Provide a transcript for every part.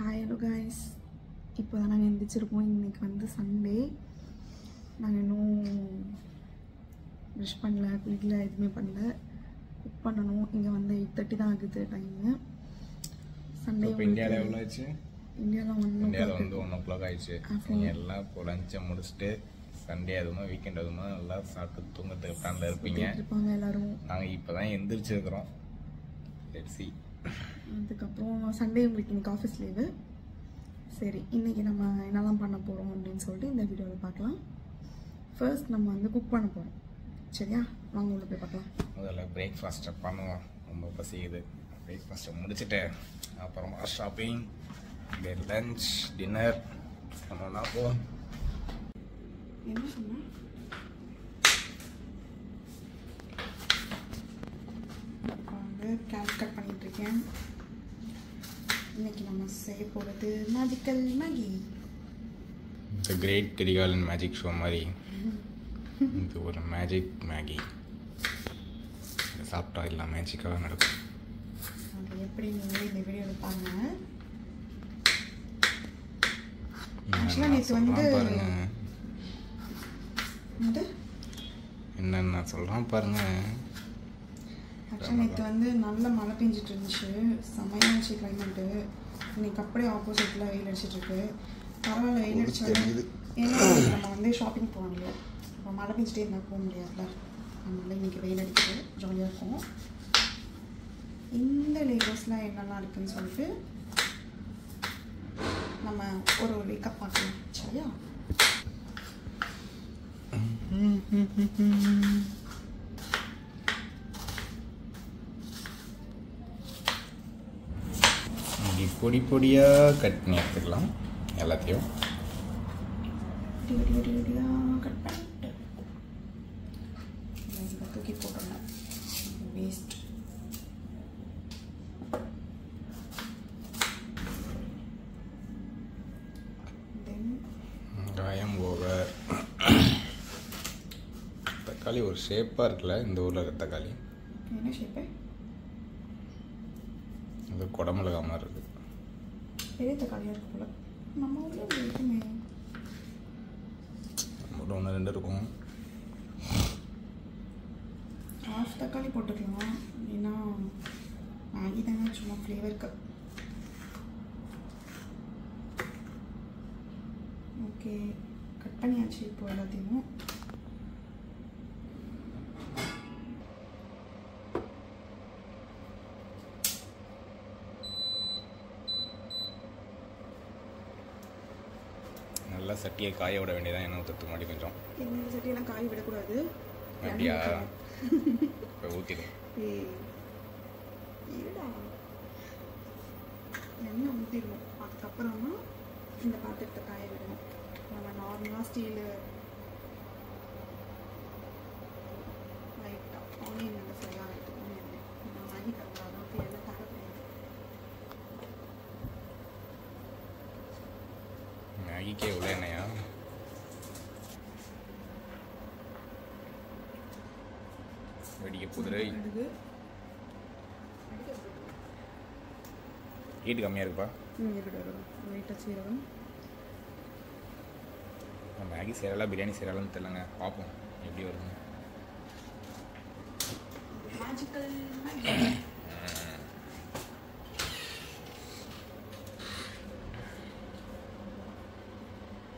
Hi hello guys, இப்போ தான் நாங்கள் எந்திரிச்சிருக்கோம். இன்றைக்கி வந்து சண்டே. நாங்கள் இன்னும் ப்ரஷ் பண்ணல, குளிக்கல, எதுவுமே பண்ணல. குக் பண்ணணும். இங்கே வந்து 8:30 தான் ஆகுது டைமு. சண்டே இந்தியாவில் எவ்வளோ ஆச்சு? இந்தியாவில் வந்து 1 o'clock ஆயிடுச்சு. நீங்கள் எல்லாம் இப்போ லஞ்சை முடிச்சுட்டு சண்டே அதுமா வீக்கெண்ட் அதுமா நல்லா சாப்பிட்டு தூங்கத்துக்கு பிளானில் இருப்பீங்க. எல்லாரும் நாங்கள் இப்போ தான் எந்திரிச்சிருக்கிறோம். சரி, அதுக்கப்புறம் சண்டே உங்களுக்கு இன்னைக்கு ஆஃபீஸ் லீவு. சரி, இன்றைக்கி நம்ம என்னதான் பண்ண போகிறோம் அப்படின்னு சொல்லிட்டு இந்த வீடியோவில் பார்க்கலாம். ஃபர்ஸ்ட் நம்ம வந்து குக் பண்ண போகிறோம். சரியா, வாங்க உள்ள போய் பார்க்கலாம். முதல்ல பிரேக்ஃபாஸ்ட்டை பண்ணுவோம். ரொம்ப பசிக்குது. பிரேக்ஃபாஸ்ட்டை முடிச்சுட்டு அப்புறமா ஷாப்பிங், லஞ்ச், டின்னர் பண்ணோம்னா போவோம். என்ன சொன்னேன்? கேக் கட் பண்ணிட்டு இருக்கேன். இன்னைக்கு நம்ம செய்ய போகிறது மேஜிக்கல் மேகி. தி கிரேட் கிரிகாலன் மேஜிக் ஷோ மாதிரி இது ஒரு மேஜிக் மேகி. சாப்பிட்டா எல்லாம் மேஜிக்காக நடக்கும். அது எப்படி நீங்களே இந்த வீடியோவில் பாருங்க. ஆக்சுவலாக நேற்று வந்து பாருங்க என்னென்ன சொல்கிறான் பாருங்க. ஆக்சுவலாக நேற்று வந்து நல்ல மழை பெஞ்சிட்டு இருந்துச்சு, செம்மையாக இருந்துச்சு கிளைமேட்டு. இன்னைக்கு அப்படியே ஆப்போசிட்டில் வெயில் அடிச்சிட்ருக்கு. பரவாயில்ல, வெயில் அடிச்சாலும் ஏன்னா நம்ம வந்து ஷாப்பிங் போகணும் இல்லையா, இப்போ மழை பெஞ்சிட்டே இருந்தால் போக முடியாதுல்ல. அதனால இன்னைக்கு வெயில் அடிக்குது, ஜாலியாக இருக்கும். இந்த லேபர்ஸ்லாம் என்னெல்லாம் இருக்குதுன்னு சொல்லிட்டு நம்ம ஒரு வேக்கப் பார்க்கலாம். சரியா, பொடி பொடியாக கட் பண்ணி எடுத்துக்கலாம். எல்லாத்தையும் கட் பண்ணிட்டு தூக்கி போட்டுடலாம். வேஸ்ட். வெங்காயம் ஓவர். தக்காளி ஒரு ஷேப்பாக இருக்குல்ல இந்த ஊரில் இருக்க தக்காளி. என்ன ஷேப்பு? அது குடமிளகா மாதிரி இருக்குது. பெரிய தக்காளியாக இருக்கு போல. நம்ம ஊரில் இருக்குமே, நம்மளோட 1-2 இருக்கும். ஹாஃப் தக்காளி போட்டுக்கலாம். ஏன்னா மேகி தானே, சும்மா ஃப்ளேவருக்கு. ஓகே, கட் பண்ணியாச்சு. இப்போ எல்லாத்தையும் நல்லா சட்டியை காய விட வேண்டியதான். என்ன ஊற்றுறதுக்கு முன்னாடி கொஞ்சம். இந்த சட்டியெல்லாம் காய விடக்கூடாது. அப்படியா? இப்போ ஊற்றிடும். இருடா, எண்ணெய் ஊற்றிடுவோம். அதுக்கப்புறமா இந்த பாத்திரத்தை காய விடணும். நம்ம நார்மலாக ஸ்டீலு லைட்டாக ஆனியன் வந்து ஃப்ரை ஆகிறதுக்கு எண்ணெய் நம்ம மேகி கலந்த அளவுக்கு எண்ணெய் தேவைப்படுது. மேகிக்கே எவ்வளோ எண்ணெயா? வெடிக்க புதிரை ஹீட்டு கம்மியாக இருக்குப்பா. லைட்டாக சீரகம். மேகி செய்யறா பிரியாணி செய்யறான்னு தெரியலங்க, பார்ப்போம் எப்படி வருதுங்க. மேஜிக்கல்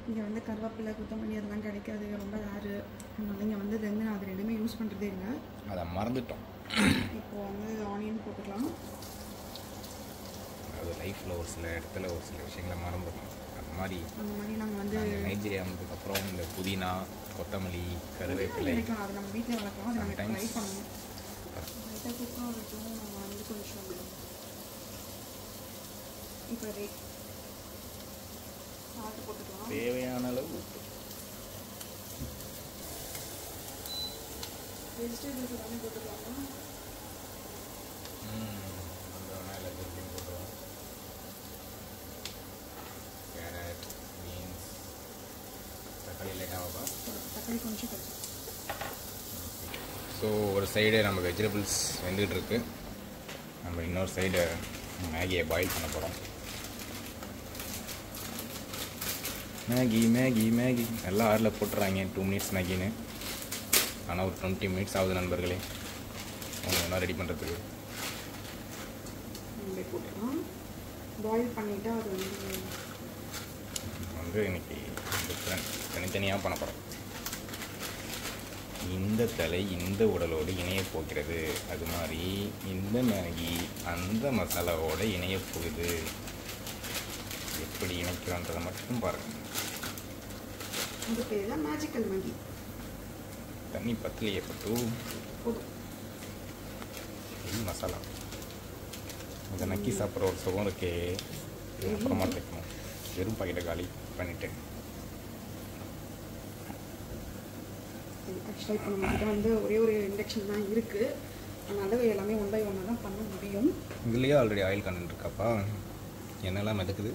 இங்கே வந்து கருவேப்பிலை, கொத்தமல்லி அதெல்லாம் கிடைக்காது, ரொம்ப ரேரு. அதனால இங்கே வந்து நான் அது ரெண்டுமே யூஸ் பண்ணுறதே இல்லை. அதை மறந்துட்டோம். இப்போது வந்து ஆனியன் போட்டுக்கலாம். அது லைஃப்பில் ஒரு சில இடத்துல ஒரு சில விஷயங்களை மறந்துடும். அந்த மாதிரி நாங்கள் வந்து நைஜீரியா வந்ததுக்கப்புறம் இந்த புதினா, கொத்தமல்லி, கருவேப்பிலை அது நம்ம வீட்டில் வளர்க்கலாம். அது நம்ம ட்ரை சம்டைம்ஸ் பண்ணணும். லைட்டாக குக்காக இருக்கும். நம்ம வந்து கொஞ்சம் இப்போ சால்ட்டு போட்டுக்கலாம். தேவையான அளவு உப்பு. வெஜிடபிள்ஸ் எல்லாமே போட்டுக்கலாமா? எல்லாத்தையும் போட்டுருவோம். கேரட், பீன்ஸ், தக்காளி லைட்டாக. தக்காளி கொஞ்சம் கொஞ்சம். ஸோ ஒரு சைடு நம்ம வெஜிடபிள்ஸ் வெந்துகிட்டு இருக்கு. நம்ம இன்னொரு சைடு மேகியை பாயில் பண்ண போகிறோம். மேகி மேகி மேகி எல்லாம் ஆறில் போட்டுறாங்க 2 மினிட்ஸ் மேகின்னு. ஆனால் ஒரு 20 மினிட்ஸ் ஆகுது நண்பர்களே ஒன்றா ரெடி பண்ணுறதுக்கு. அப்படியே போட்டுக்கலாம். பாயில் பண்ணிவிட்டு அது வந்து இன்னைக்கு டிஃப்ரெண்ட் தனித்தனியாக பண்ண போகிறோம். இந்த தலை இந்த உடலோடு இணைய போகிறது, அது மாதிரி இந்த மேகி அந்த மசாலாவோடு இணைய போகுது. எப்படி இணைக்கிறோன்றதை மட்டும் பாருங்கள். அது பேர் தான் மேஜிக்கல் மேகி. தண்ணி பத்தலையே பட்டு போதும். இது மசாலா இதை நக்கி சாப்பிட்ற ஒரு சுகம் இருக்கே, அப்புறமா தைக்கணும். வெறும் பாக்கெட்டை காலி பண்ணிட்டேன். ஆக்சுவலாக இப்போ நம்மகிட்ட வந்து ஒரே ஒரு இண்டக்ஷன் தான் இருக்குது, அதனால் எல்லாமே 1 by 1 தான் பண்ண முடியும். இதுலேயே ஆல்ரெடி ஆயில் கண்டென்ட் இருக்காப்பா, என்னெல்லாம் மிதக்குது.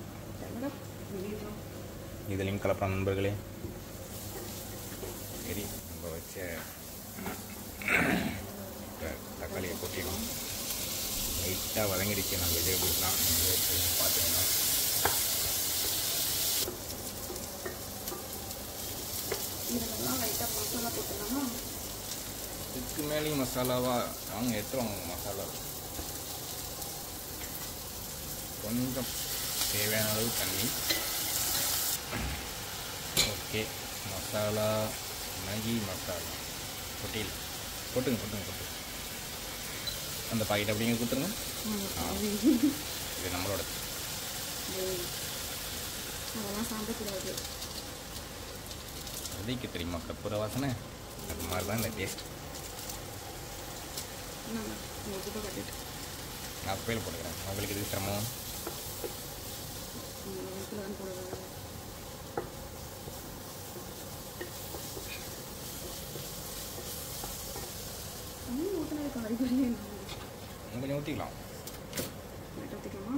இதுலேயும் கலப்பலாம் நண்பர்களே. சரி, நம்ம வச்ச தக்காளியை கொட்டிடும். லைட்டாக வதங்கிடுச்சு. நம்ம வெஜிடபிள்ஸ்லாம் பார்த்துக்கணும். இதெல்லாம் லைட்டாக மசாலா போட்டுக்கலாமா? இதுக்கு மேலேயும் மசாலாவா? வாங்க எடுத்துருவாங்க மசாலா. கொஞ்சம் தேவையான அளவு தண்ணி. ஓகே, மசாலா மேகி மசாலா கொட்டியில் போட்டுங்க. அந்த பாக்கெட் அப்படிங்க கொடுத்துருங்க. இது நம்மளோட. அதெல்லாம் சாப்பிடக்கூடாது. அதுக்கு தெரியுமா கற்பூர வாசனை? அது மாதிரி தான் இந்த டேஸ்ட். உங்கள்கிட்ட கட்டிட்டு நான் அப்பையில் போட்டுக்கிறேன். உங்களுக்கு இது சிரமம். வீட்டில் தான் போடுறது. தண்ணி ஊற்றினதுக்கு அறிகுறியே கொஞ்சம் ஊற்றிக்கலாம். லைட்டாக ஊற்றிக்கலாமா?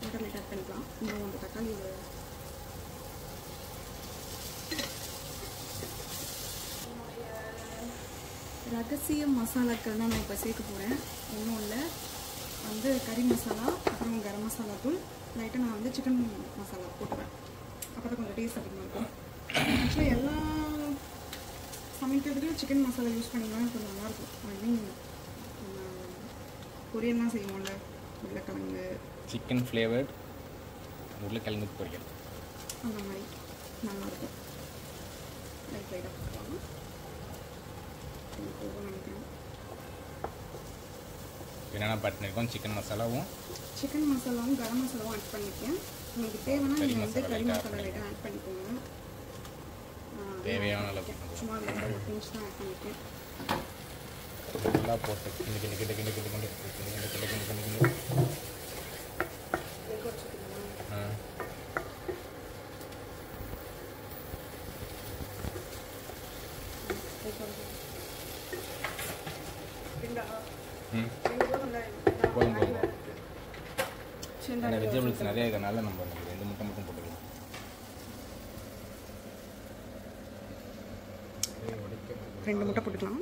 லைட்டாக ஆட் பண்ணிக்கலாம். இன்னும் அந்த தக்காளி ரகசிய மசாலாக்கள் தான் நான் இப்போ சேர்க்க போகிறேன். ஒன்றும் இல்லை, வந்து கறி மசாலா, அப்புறம் கரம் மசாலா தூள், லைட்டாக நான் வந்து சிக்கன் மசாலா போட்டுவேன். அப்போ தான் கொஞ்சம் டேஸ்ட் அதிகமாக இருக்கும். ஆக்சுவலாக எல்லா சமைக்கிறதுலையும் சிக்கன் மசாலா யூஸ் பண்ணிங்கன்னா கொஞ்சம் நல்லாயிருக்கும். ஐ மீன் பொரியல்லாம் செய்வோம்ல, உருளைக்கிழங்கு சிக்கன் ஃப்ளேவர்ட் உருளைக்கிழங்கு பொரியல் அந்த மாதிரி நல்லாயிருக்கும். லைட்டாக போட்டுக்கலாமா? நினைக்கிறேன் என்னென்ன பண்ணியிருக்கோம். சிக்கன் மசாலாவும் கரம் மசாலாவும் ஆட் பண்ணியிருக்கேன். உங்களுக்கு தேவைன்னா நீங்கள் வந்து கறி மசாலா லைட்டாக ஆட் பண்ணிக்கோங்க. தேவையான அளவு சும்மா லைட்டாக ஒரு பிஞ்ச் தான் ஆட் பண்ணியிருக்கேன். நல்லா போட்டு கிண்டு போதும். வெஜிடபிள்ஸ் நிறைய இருக்கிறனால நம்ம 2 முட்டை மட்டும் போட்டுக்கலாம். ரெண்டு முட்டை போட்டுக்கலாம்.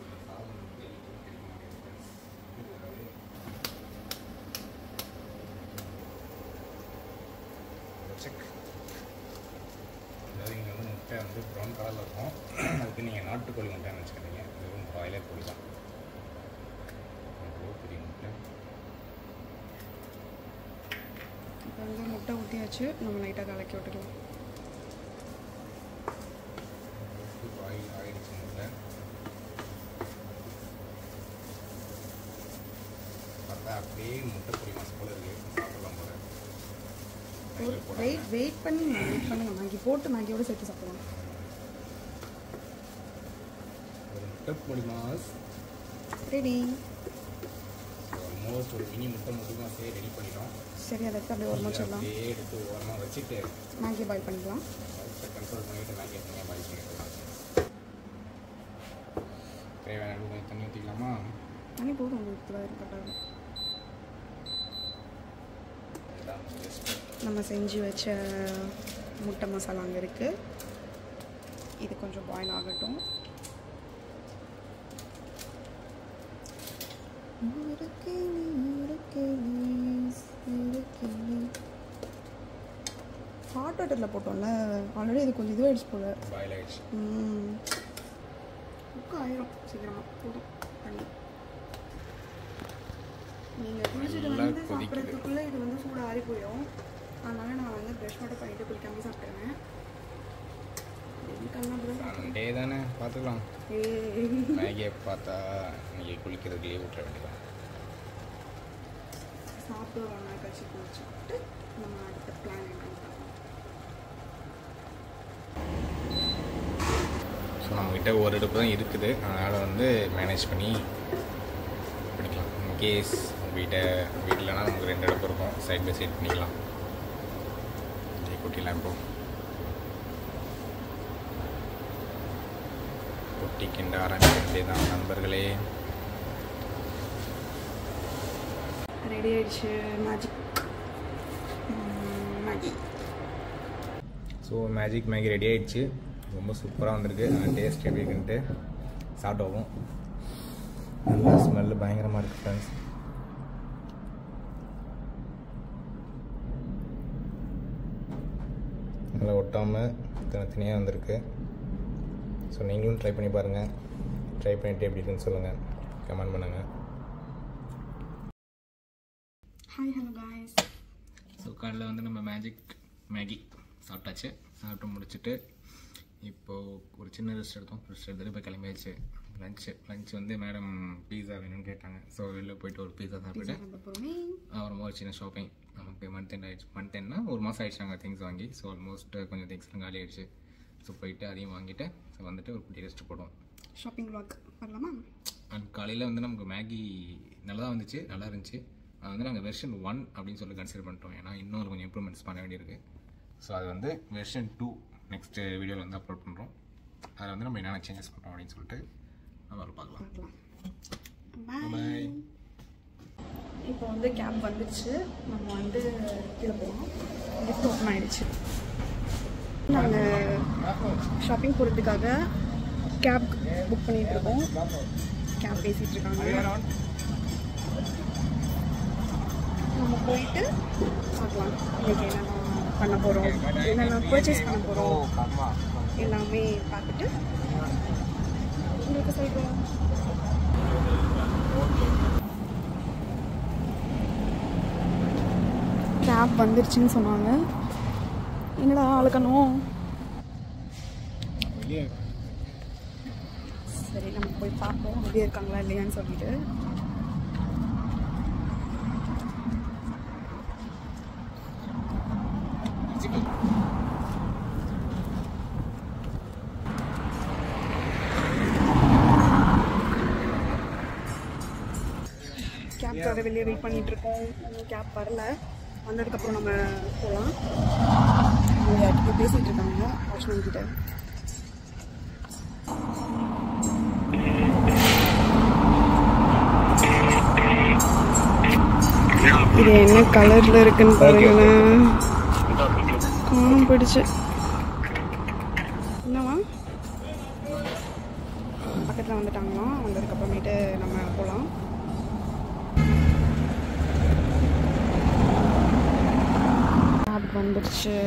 அதாவது இங்கே வந்து முட்டை வந்து ப்ரௌன் கலரில் இருக்கும். அதுக்கு நீங்கள் நாட்டுக்கோழி முட்டைன்னு வச்சுக்கிறீங்க. வெறும் பாய்லர் கோழி தான். பெரிய முட்டை. இப்போ வந்து முட்டை ஊற்றியாச்சு. நம்ம லைட்டாக கலக்கி விட்டுக்கலாம். பாயில் ஆகிடுச்சு முட்டை. பார்த்தா அப்படியே முட்டை பொடி மாசம் போல இருக்குது. சாப்பிடலாம் போல. வெயிட் பண்ணுங்க. மேகி போட்டு மேகியோடு சேர்த்து சாப்பிடலாம். ஒரு முட்டை பொடி மாஸ் ரெடி. ஆல்மோஸ்ட் ஒரு மினி முட்டை மாஸே ரெடி பண்ணிட்டோம். சரி, அதை எடுத்து அப்படியே ஓரமாக வச்சிடலாம். அப்படியே எடுத்து ஓரமாக வச்சுட்டு மேகி பாயில் பண்ணிக்கலாம். கண்ட்ரோல் பண்ணிவிட்டு மேகி தனியாக பாயில் பண்ணிக்கலாம். தேவையான அளவு தண்ணி ஊற்றிக்கலாமா? தண்ணி போதும், உங்களுக்கு இருக்கட்டாது. நம்ம செஞ்சு வச்ச முட்டை மசாலா அங்கே இருக்குது. இது கொஞ்சம் பாயில் ஆகட்டும். ஹாட் டேட்டரில் போட்டோம்ல ஆல்ரெடி இது கொஞ்சம் இதுவாகிடுச்சு போல். பாயில் ஆகிடுச்சு. குக் ஆயிரும் சீக்கிரமாக. போதும் தண்ணி. நீங்கள் குளிச்சுட்டு வந்து சாப்பிட்றதுக்குள்ளே இது வந்து சூடு ஆறி போயிடும். அதனால் நான் வந்து ப்ரஷ் மட்டும் பண்ணிவிட்டு குளிக்காமல் சாப்பிட்டுருவேன். சண்டே தானே பார்த்துக்கலாம். மேகியை பார்த்தா நீங்கள் குளிக்கிறதுக்கு லீவ் விட்டுற வேண்டியதான். சாப்பிட்டு ஒரு நாள் கழிச்சு குளிச்சுட்டு நம்ம அடுத்த பிளான் என்னன்னு பார்க்கலாம். ஸோ நம்மக்கிட்ட ஒரு அடுப்பு தான் இருக்குது, அதனால் வந்து மேனேஜ் பண்ணி பிடிக்கலாம். இன்கேஸ் வீட்டிலனா நமக்கு 2 அடுப்பு இருக்கும், சைட் பை சைட் பண்ணிக்கலாம். குட்டிலாம் இப்போ குட்டி கிண்ட ஆரம்பிக்கிறதே தான் நண்பர்களே. ரெடி ஆயிடுச்சு மேகி. ஸோ மேகி ரெடி ஆகிடுச்சு. ரொம்ப சூப்பராக வந்திருக்கு. டேஸ்ட் எப்படி இருக்குன்ட்டு சாப்பிடுவோம். நல்லா ஸ்மெல்லு பயங்கரமாக இருக்குது ஃப்ரெண்ட்ஸ். நல்லா ஒட்டாமல் தனித்தனியாக வந்திருக்கு. ஸோ நீங்களும் ட்ரை பண்ணி பாருங்கள். ட்ரை பண்ணிவிட்டு எப்படி இருக்குன்னு சொல்லுங்கள், கமெண்ட் பண்ணுங்கள். Hi hello guys. ஸோ காலையில் வந்து நம்ம மேகி சாப்பிட்டாச்சு. சாப்பிட்டு முடிச்சுட்டு இப்போது ஒரு சின்ன ரெஸ்ட் எடுத்துகிட்டு இப்போ கிளம்பியாச்சு. லஞ்சு வந்து மேடம் பீஸா வேணும்னு கேட்டாங்க. ஸோ வெளில போயிட்டு ஒரு பீஸா சாப்பிட்டு அப்புறமா ஒரு சின்ன ஷாப்பிங். நமக்கு மந்த் எண்ட்னா ஒரு மாதம் ஆயிடுச்சு நாங்கள் திங்ஸ் வாங்கி. ஸோ ஆல்மோஸ்ட் கொஞ்சம் திங்ஸ்லாம் காலி ஆகிடுச்சு. ஸோ போயிட்டு அதையும் வாங்கிட்டு ஸோ வந்துட்டு ஒரு குட்டி ரெஸ்ட் போடுவோம். ஷாப்பிங் வாக் பண்ணலாமா? அண்ட் காலையில் வந்து நமக்கு மேகி நல்லா இருந்துச்சு. அது வந்து நாங்கள் வெர்ஷன் 1 அப்படின்னு சொல்லி கன்சிடர் பண்ணிட்டோம். ஏன்னா இன்னொரு கொஞ்சம் இம்ப்ரூவ்மெண்ட்ஸ் பண்ண வேண்டியிருக்கு. ஸோ அது வந்து வெர்ஷன் 2 நெக்ஸ்ட் வீடியோவில் வந்து அப்லோட் பண்ணுறோம். அதில் வந்து நம்ம என்னென்ன சேஞ்சஸ் பண்ணுறோம் அப்படின்னு சொல்லிட்டு நம்ம பார்க்கலாம். பாய். இப்போ வந்து கேப் வந்துடுச்சு. நம்ம வந்து கீழே போகணும். லிஃப்ட் ஓப்பன் ஆகிடுச்சு. நாங்கள் ஷாப்பிங் போகிறதுக்காக கேப் புக் பண்ணிகிட்டு இருக்கோம். கேப் பேசிகிட்டு இருக்காங்க. நம்ம போயிட்டு பார்க்கலாம் இன்றைக்கி என்னென்ன பண்ண போகிறோம், என்னென்ன பர்ச்சேஸ் பண்ண போகிறோம் எல்லாமே பார்த்துட்டு உங்களுக்கு சொல்கிறோம். கேப் வந்துருச்சுன்னு சொன்னாங்க. என்னடா அழுக்கணும். சரி நம்ம போய் பார்ப்போம் அப்படியே இருக்காங்களா இல்லையான்னு சொல்லிட்டு. கேப்காக வெளியே வெயிட் பண்ணிட்டு இருக்கோம். கேப் வரல. வந்ததுக்கப்புறம் நம்ம போகலாம். அவங்க பேசிகிட்டு இருக்காங்க வாட்ச்மேன் கிட்ட. இது என்ன கலரில் இருக்குன்னு பாருங்களேன். காணும் போயிடுச்சு. என்னவா பக்கத்தில் வந்துட்டாங்களாம். வந்ததுக்கப்புறமேட்டு நம்ம போகலாம். வந்துடுச்சு.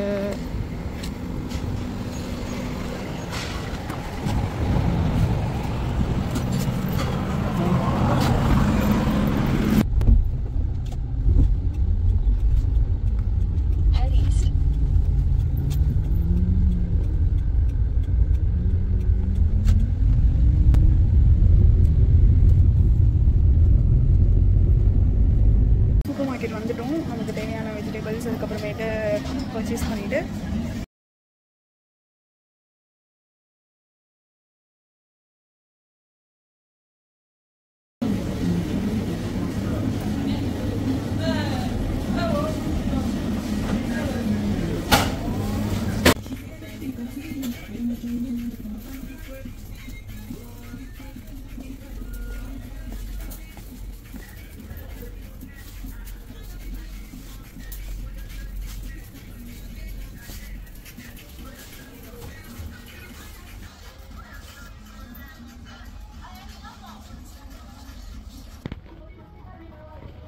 சூப்பர் மார்க்கெட் வந்துட்டோம். நமக்கு தேவையான வெஜிடபிள்ஸ் அதுக்கப்புறமேட்டு பர்ச்சேஸ் பண்ணிவிட்டு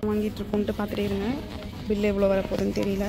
வாங்கிட்டு இருக்கோன்ட்டு பார்த்துட்டே இருங்க. பில்லு எவ்வளோ வரப்போகுதுன்னு தெரியல.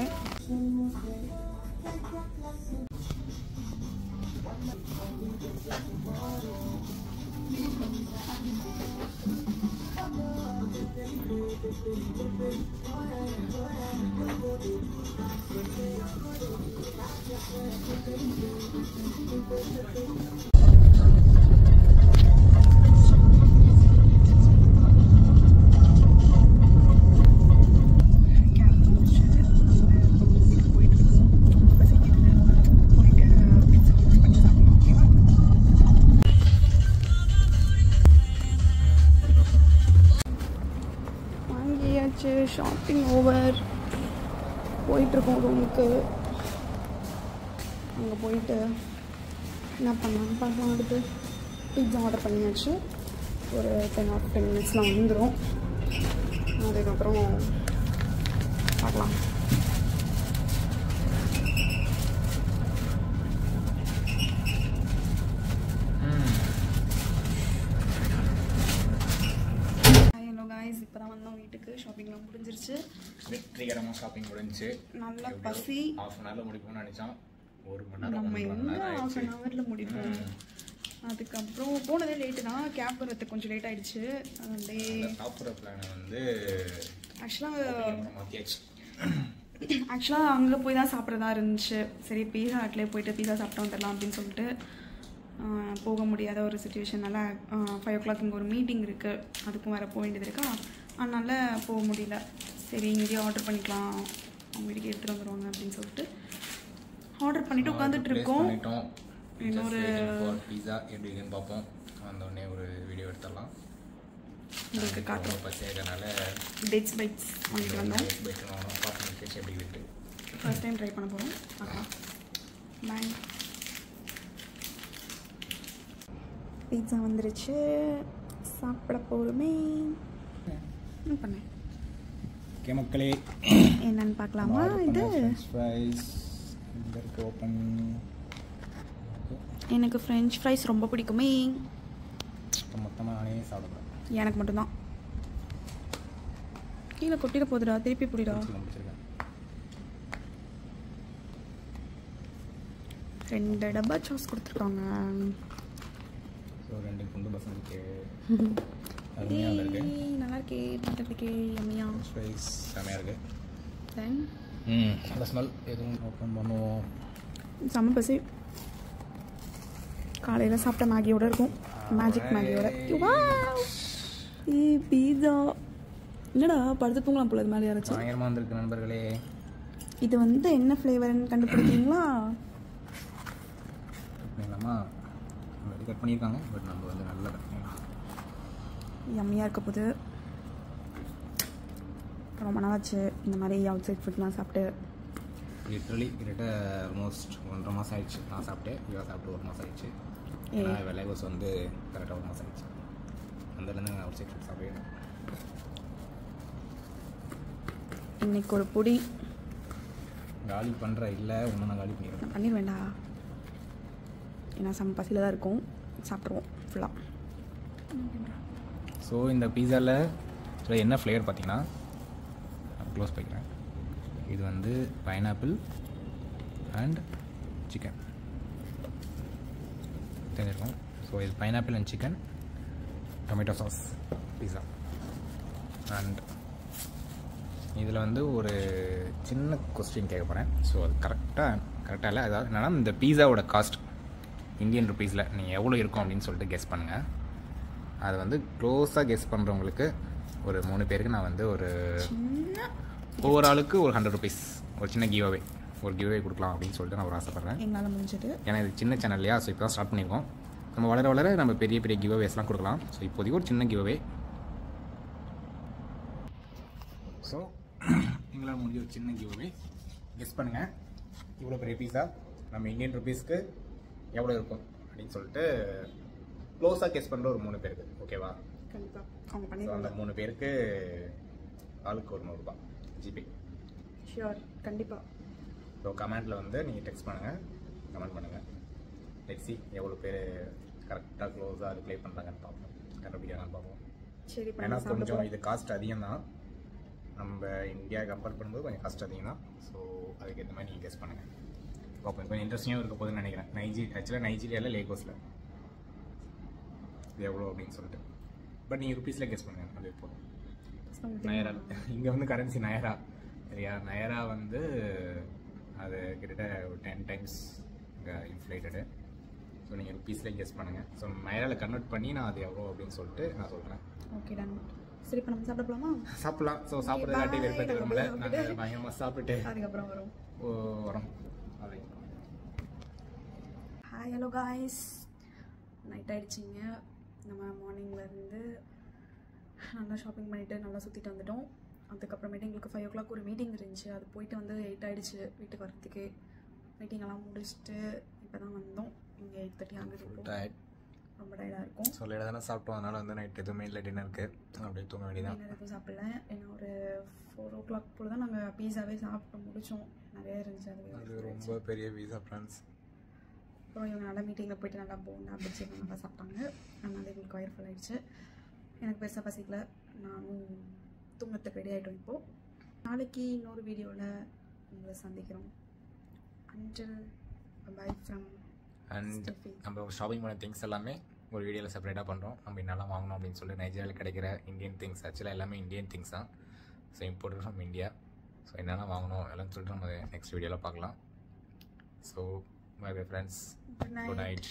Shopping over. போயிட்டுருக்கோம் ரூமுக்கு. அங்கே போயிட்டு என்ன பண்ணலான்னு பார்க்கலாம். அடுத்து பிட்ஸா ஆர்டர் பண்ணியாச்சு. ஒரு 10 or 10 minutesலாம் வந்துடும். அதுக்கப்புறம் பார்க்கலாம். இப்போ தான் வந்தோம் வீட்டுக்கு. ஷாப்பிங்லாம் முடிஞ்சிருச்சு. வெற்றிகரமாக ஷாப்பிங் முடிஞ்சிச்சு. நல்லா பசி. ½ an hourல முடிப்போம்னு நினச்சோம். 1 மணி நேரம் நம்ம எங்கே ½ an hourல முடிப்போம். அதுக்கப்புறம் போனதே லேட்டு தான். கேப் வரதுக்கு கொஞ்சம் லேட் ஆகிடுச்சு. அப்படியே சாப்பிட்ற பிளானை வந்து ஆக்சுவலாக அங்கே போய் தான் சாப்பிட்றதா இருந்துச்சு. சரி பீஸா ஹட்லேயே போயிட்டு பீஸா சாப்பிட்டு வந்துடலாம் அப்படின்னு சொல்லிட்டு போக முடியாத ஒரு சுச்சுவேஷனால் 5 o'clock இங்கே ஒரு மீட்டிங் இருக்குது. அதுக்கும் வேறு போக வேண்டியது இருக்கா. அதனால் போக முடியல. சரி இங்கேயே ஆர்டர் பண்ணிக்கலாம், அவங்க வீட்டுக்கு எடுத்துகிட்டு வந்துடுவாங்க அப்படின்னு சொல்லிட்டு ஆர்டர் பண்ணிவிட்டு உட்காந்துட்டு இருக்கோம். இன்னொரு பீஸா எப்படி இருக்குன்னு பார்ப்போம். வந்தோடனே ஒரு வீடியோ எடுத்துடலாம். உங்களுக்கு காட்டுறோம். பச்சைனால டேட்ஸ் பைட்ஸ் வாங்கிட்டு வந்தோம். எப்படி இருக்கு ஃபர்ஸ்ட் டைம் ட்ரை பண்ண போகிறோம். பார்க்கலாம். பாய். பீட்சா வந்துருச்சு. சாப்பிட போகிறோமே. என்ன பண்ணேன் ஓகே மக்களே, என்னன்னு பார்க்கலாமா? இது ஓப்பன். எனக்கு ஃப்ரெஞ்ச் ஃப்ரைஸ் ரொம்ப பிடிக்குமே. மொத்தமாக நானே சாப்பிடுவேன். எனக்கு மட்டும்தான். கீழே கொட்டிட போகுதுடா, திருப்பி பிடிடா. 2 டப்பா சாஸ் கொடுத்துருக்காங்க. ஸோ 2 குண்டு பசங்களுக்கு நல்லா இருக்கே பார்த்துருக்கே. எம்மியா ஃப்ரைஸ் செம்மையாக இருக்குது. தென் அந்த ஸ்மெல் எதுவும் ஓப்பன் பண்ணுவோம். செம்ம பசி. காலையில் சாப்பிட்ட மேகியோட இருக்கும். மேஜிக் மேகியோட. பீஸா என்னடா படுத்து தூங்கலாம் போல. இது மேலே யாராச்சும் பயங்கரமாக வந்திருக்கு நண்பர்களே. இது வந்து என்ன ஃப்ளேவர்னு கண்டுபிடிக்கிறீங்களா? பண்ணிடலாமா? கட் பண்ணியிருக்காங்க. பட் நம்ம வந்து நல்லா கட் பண்ணலாம். யம்மியாக இருக்க போது. ரொம்ப நாளாச்சு இந்த மாதிரி அவுட் சைட் ஃபுட்லாம் சாப்பிட்டு. லிட்ரலி கிட்ட ஆல்மோஸ்ட் 1.5 மாதம் ஆயிடுச்சு நான் சாப்பிட்டு. இவா சாப்பிட்டு 1 மாதம் ஆயிடுச்சு. ஏன்னா விலைவாசி வந்து கரெக்டாக 1 மாதம் ஆயிடுச்சு. அந்தலேருந்து நான் அவுட் சைட் ஃபுட் சாப்பிடுவேன். இன்னைக்கு ஒரு பொடி காலி பண்ணுற இல்லை ஒன்று நான் காலி பண்ணிடுவேன். பண்ணிடுவேண்டா. ஏன்னா செம்ம பசியில் தான் இருக்கும். சாப்பிட்ருவோம் ஃபுல்லாக. ஸோ இந்த பீஸாவில் என்ன ஃப்ளேவர் பார்த்தீங்கன்னா, க்ளோஸ் பண்ணிக்கிறேன். இது வந்து பைனாப்பிள் அண்ட் சிக்கன் தெரிஞ்சிருக்கும். ஸோ இது pineapple and chicken tomato sauce pizza. And இதில் வந்து ஒரு சின்ன கொஸ்டின் கேட்க போகிறேன். ஸோ அது கரெக்டாக இல்லை. அதாவது என்னென்னா, இந்த பீஸாவோட காஸ்ட் இந்தியன் ருப்பீஸில் நீங்கள் எவ்வளோ இருக்கும் அப்படின்னு சொல்லிட்டு கெஸ் பண்ணுங்கள். அது வந்து க்ளோஸாக கெஸ் பண்ணுறவங்களுக்கு ஒரு 3 பேருக்கு நான் வந்து ஒரு ஒவ்வொரு ஆளுக்கு ஒரு 100 rupees ஒரு சின்ன கிவ்அவே கொடுக்கலாம் அப்படின்னு சொல்லிட்டு நான் ஒரு ஆசைப்பட்றேன். எங்களால் முடிஞ்சது. ஏன்னா இது சின்ன சேனல் இல்லையா? ஸோ இப்போ தான் ஸ்டார்ட் பண்ணியிருக்கோம். நம்ம வளர வளர நம்ம பெரிய பெரிய கிவ்அவேஸ்லாம் கொடுக்கலாம். ஸோ இப்போதைக்கு ஒரு சின்ன கிவ்அவே. ஸோ எங்களால் முடிஞ்ச ஒரு சின்ன கிவ்அவே கெஸ் பண்ணுங்கள். இவ்வளோ பெரிய பீஸா நம்ம இந்தியன் ருப்பீஸ்க்கு எவ்வளோ இருக்கும் அப்படின்னு சொல்லிட்டு க்ளோஸாக கெஸ் பண்ணுற ஒரு 3 பேருக்கு. ஓகேவா? கண்டிப்பாக அவங்க பண்ணி அந்த 3 பேருக்கு ஆளுக்கு ஒரு 100 ரூபாய் ஜிபே. ஷியோர், கண்டிப்பாக. ஸோ கமெண்ட்டில் வந்து நீங்கள் டெக்ஸ்ட் பண்ணுங்கள், கமெண்ட் பண்ணுங்கள். லெட்ஸ் see எவ்வளோ பேர் கரெக்டாக க்ளோஸாக ரிப்ளை பண்ணுறாங்கன்னு பார்ப்போம், கண்டுபிடிக்கிறாங்கன்னு பார்ப்போம். சரி, ஏன்னா கொஞ்சம் இது காஸ்ட் அதிகம் தான். நம்ம இந்தியா கம்பேர் பண்ணும்போது கொஞ்சம் காஸ்ட் அதிகம் தான். ஸோ அதுக்கேற்ற மாதிரி நீங்கள் கெஸ் பண்ணுங்கள். பார்ப்போம். கொஞ்சம் இன்ட்ரெஸ்டிங்காக இருக்க போகுதுன்னு நினைக்கிறேன். ஆக்சுவலாக நைஜீரியாவில் லேகோஸில் இது எவ்வளோ அப்படின்னு சொல்லிட்டு. பட் நீங்கள் ருப்பீஸில் கெஸ் பண்ணுங்கள், அது போதும். நயரா இங்கே வந்து கரன்சி நயரா சரியா. நயரா வந்து அது கிட்டத்தட்ட ஒரு 10 டைம்ஸ் இன்ஃப்ளேட்டடு. ஸோ நீங்கள் ருப்பீஸில் கெஸ் பண்ணுங்கள். ஸோ நயராவில் கன்வெர்ட் பண்ணி நான் அது எவ்வளோ அப்படின்னு சொல்லிட்டு நான் சொல்கிறேன். Okay done. சரி இப்போ நம்ம சாப்பிட போகலாமா? சாப்பிடலாம். ஸோ சாப்பிட்றதாட்டி வெறுப்பேற்ற விரும்பல. நாங்கள் பயங்கரமாக சாப்பிட்டு அதுக்கப்புறம் வரோம். ஹாய் ஹலோ காய்ஸ், நைட் ஆகிடுச்சிங்க. நம்ம மார்னிங்லேருந்து நல்லா ஷாப்பிங் பண்ணிவிட்டு நல்லா சுற்றிட்டு வந்துட்டோம். அதுக்கப்புறமேட்டு எங்களுக்கு 5 o'clock ஒரு மீட்டிங் இருந்துச்சு. அது போயிட்டு வந்து 8 ஆகிடுச்சு வீட்டுக்கு வரத்துக்கு. மீட்டிங்கெல்லாம் முடிச்சுட்டு இப்போ தான் வந்தோம். இங்கே 8:30 ஆகுது. ரொம்ப டயர்டாக இருக்கும். ஸோ லேட்டாக தானே சாப்பிட்டோம். அதனால் வந்து நைட் எதுவுமே இல்லை டின்னருக்கு. அப்படியே தூங்க வேண்டியதான். டின்னர் எதுவும் சாப்பிடல. ஏன்னா ஒரு 4 o'clock போல் தான் நாங்கள் பீஸாவே சாப்பிட்டு முடித்தோம். நிறைய இருந்துச்சு. அது ரொம்ப பெரிய பீஸா ஃப்ரெண்ட்ஸ். அப்புறம் இவங்க நல்லா மீட்டிங்கில் போயிட்டு நல்லா போண்டா பிடிச்சி நல்லா சாப்பிட்டாங்க. அதனால எங்களுக்கு வயிறு ஃபுல் ஆகிடுச்சு. எனக்கு பெருசாக பசிக்கல. நானும் தூங்கத்துக்கு ரெடி ஆகிட்டோம். இப்போது நாளைக்கு இன்னொரு வீடியோவில் உங்களை சந்திக்கிறோம். அண்டில் பை ஃப்ரம் அண்ட் நம்ம ஷாப்பிங் பண்ண திங்ஸ் எல்லாமே ஒரு வீடியோவில் செப்பரேட்டாக பண்ணுறோம். நம்ம என்னெல்லாம் வாங்கணும் அப்படின்னு சொல்லி நைஜீரியாவில் கிடைக்கிற இந்தியன் திங்ஸ். ஆக்சுவலாக எல்லாமே இந்தியன் திங்ஸ் தான். So import from India. So என்னெல்லாம் வாங்கணும் எல்லாம் சொல்லிட்டு நம்ம நெக்ஸ்ட் வீடியோவில் பார்க்கலாம். So bye bye friends. Good night.